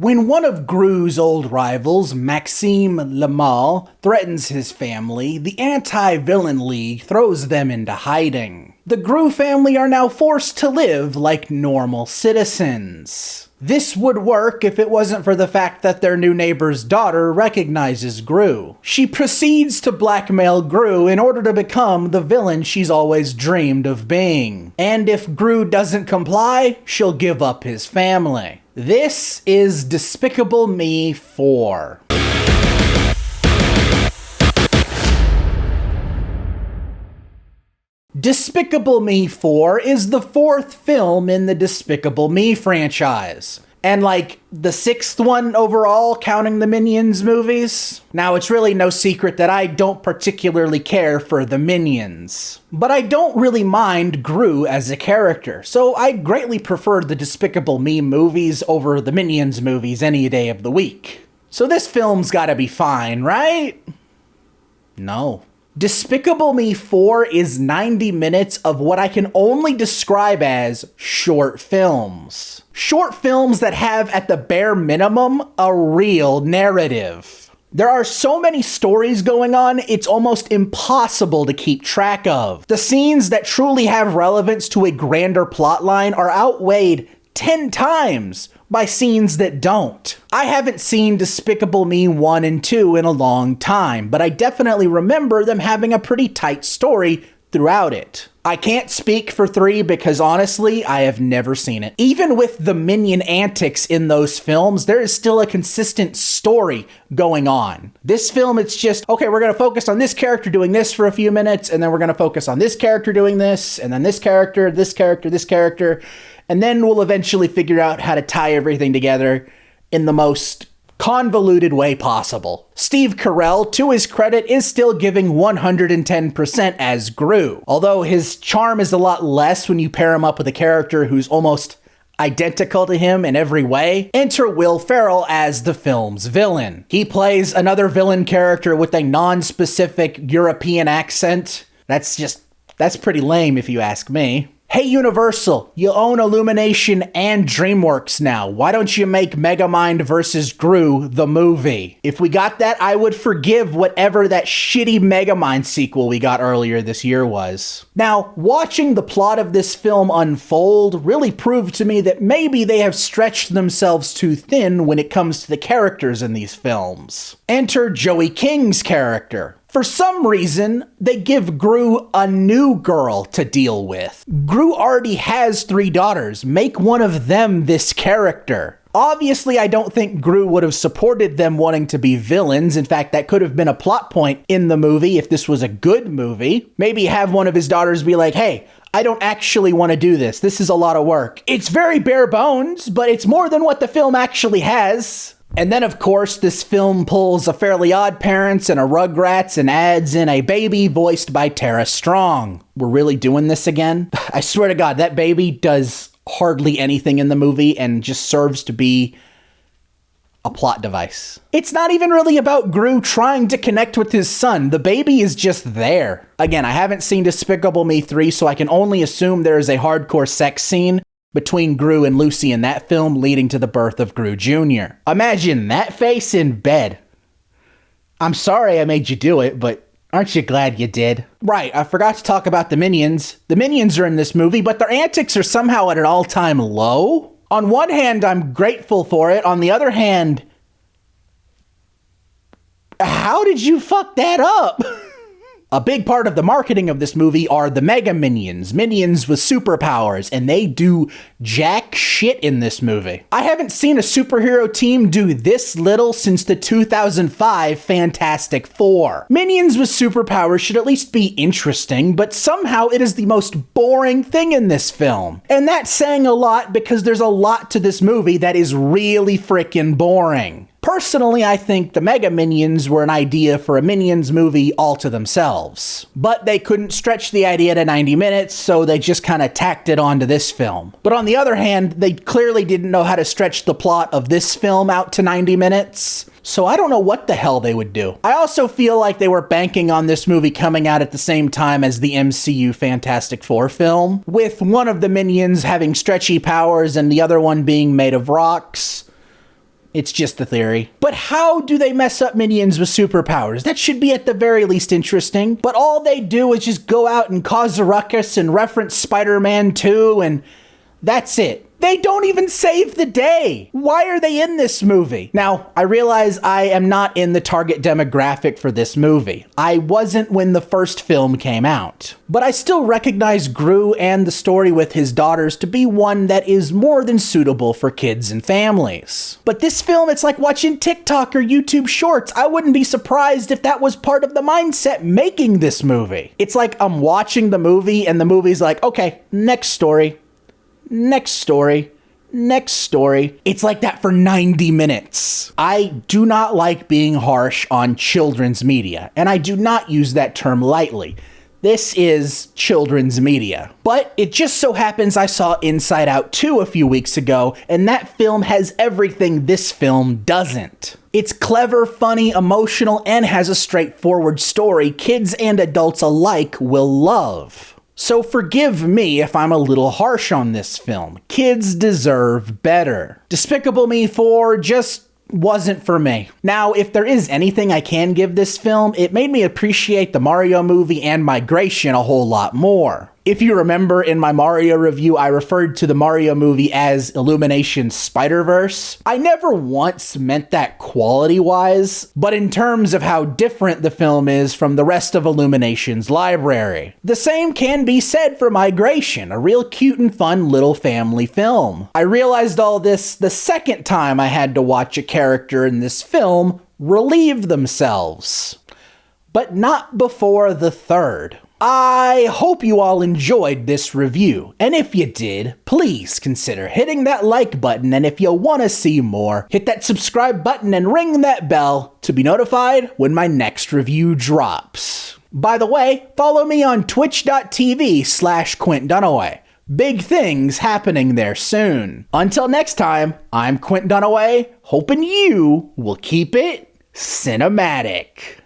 When one of Gru's old rivals, Maxime Lamal, threatens his family, the Anti-Villain League throws them into hiding. The Gru family are now forced to live like normal citizens. This would work if it wasn't for the fact that their new neighbor's daughter recognizes Gru. She proceeds to blackmail Gru in order to become the villain she's always dreamed of being. And if Gru doesn't comply, she'll give up his family. This is Despicable Me 4. Despicable Me 4 is the fourth film in the Despicable Me franchise. And like the sixth one overall, counting the Minions movies. Now, it's really no secret that I don't particularly care for the Minions. But I don't really mind Gru as a character, so I greatly prefer the Despicable Me movies over the Minions movies any day of the week. So this film's gotta be fine, right? No. Despicable Me 4 is 90 minutes of what I can only describe as short films. Short films that have, at the bare minimum, a real narrative. There are so many stories going on, it's almost impossible to keep track of. The scenes that truly have relevance to a grander plotline are outweighed 10 times by scenes that don't. I haven't seen Despicable Me 1 and 2 in a long time, but I definitely remember them having a pretty tight story throughout it. I can't speak for 3 because honestly, I have never seen it. Even with the minion antics in those films, there is still a consistent story going on. This film, it's just, okay, we're gonna focus on this character doing this for a few minutes, and then we're gonna focus on this character doing this, and then this character, this character, this character, and then we'll eventually figure out how to tie everything together in the most convoluted way possible. Steve Carell, to his credit, is still giving 110% as Gru, although his charm is a lot less when you pair him up with a character who's almost identical to him in every way. Enter Will Ferrell as the film's villain. He plays another villain character with a non-specific European accent. That's pretty lame if you ask me. Hey Universal, you own Illumination and DreamWorks now. Why don't you make Megamind vs. Gru the movie? If we got that, I would forgive whatever that shitty Megamind sequel we got earlier this year was. Now, watching the plot of this film unfold really proved to me that maybe they have stretched themselves too thin when it comes to the characters in these films. Enter Joey King's character. For some reason, they give Gru a new girl to deal with. Gru already has 3 daughters. Make one of them this character. Obviously, I don't think Gru would have supported them wanting to be villains. In fact, that could have been a plot point in the movie if this was a good movie. Maybe have one of his daughters be like, hey, I don't actually want to do this. This is a lot of work. It's very bare bones, but it's more than what the film actually has. And then, of course, this film pulls a Fairly Odd Parents and a Rugrats and adds in a baby voiced by Tara Strong. We're really doing this again? I swear to God, that baby does hardly anything in the movie and just serves to be a plot device. It's not even really about Gru trying to connect with his son. The baby is just there. Again, I haven't seen Despicable Me 3, so I can only assume there is a hardcore sex scene between Gru and Lucy in that film, leading to the birth of Gru Jr. Imagine that face in bed. I'm sorry I made you do it, but aren't you glad you did? Right, I forgot to talk about the Minions. The Minions are in this movie, but their antics are somehow at an all-time low. On one hand, I'm grateful for it. On the other hand, how did you fuck that up? A big part of the marketing of this movie are the Mega Minions, minions with superpowers, and they do jack shit in this movie. I haven't seen a superhero team do this little since the 2005 Fantastic Four. Minions with superpowers should at least be interesting, but somehow it is the most boring thing in this film. And that's saying a lot because there's a lot to this movie that is really freaking boring. Personally, I think the Mega Minions were an idea for a Minions movie all to themselves. But they couldn't stretch the idea to 90 minutes, so they just kind of tacked it onto this film. But on the other hand, they clearly didn't know how to stretch the plot of this film out to 90 minutes. So I don't know what the hell they would do. I also feel like they were banking on this movie coming out at the same time as the MCU Fantastic Four film, with one of the Minions having stretchy powers and the other one being made of rocks. It's just a theory. But how do they mess up minions with superpowers? That should be at the very least interesting. But all they do is just go out and cause a ruckus and reference Spider-Man 2, and that's it. They don't even save the day. Why are they in this movie? Now, I realize I am not in the target demographic for this movie. I wasn't when the first film came out. But I still recognize Gru and the story with his daughters to be one that is more than suitable for kids and families. But this film, it's like watching TikTok or YouTube shorts. I wouldn't be surprised if that was part of the mindset making this movie. It's like I'm watching the movie and the movie's like, okay, next story. Next story. Next story. It's like that for 90 minutes. I do not like being harsh on children's media, and I do not use that term lightly. This is children's media. But it just so happens I saw Inside Out 2 a few weeks ago, and that film has everything this film doesn't. It's clever, funny, emotional, and has a straightforward story kids and adults alike will love. So forgive me if I'm a little harsh on this film. Kids deserve better. Despicable Me 4 just wasn't for me. Now, if there is anything I can give this film, it made me appreciate the Mario movie and Migration a whole lot more. If you remember in my Mario review, I referred to the Mario movie as Illumination's Spider-Verse. I never once meant that quality-wise, but in terms of how different the film is from the rest of Illumination's library. The same can be said for Migration, a real cute and fun little family film. I realized all this the second time I had to watch a character in this film relieve themselves. But not before the third. I hope you all enjoyed this review, and if you did, please consider hitting that like button, and if you want to see more, hit that subscribe button and ring that bell to be notified when my next review drops. By the way, follow me on twitch.tv/QuintDunaway. Big things happening there soon. Until next time, I'm Quint Dunaway, hoping you will keep it cinematic.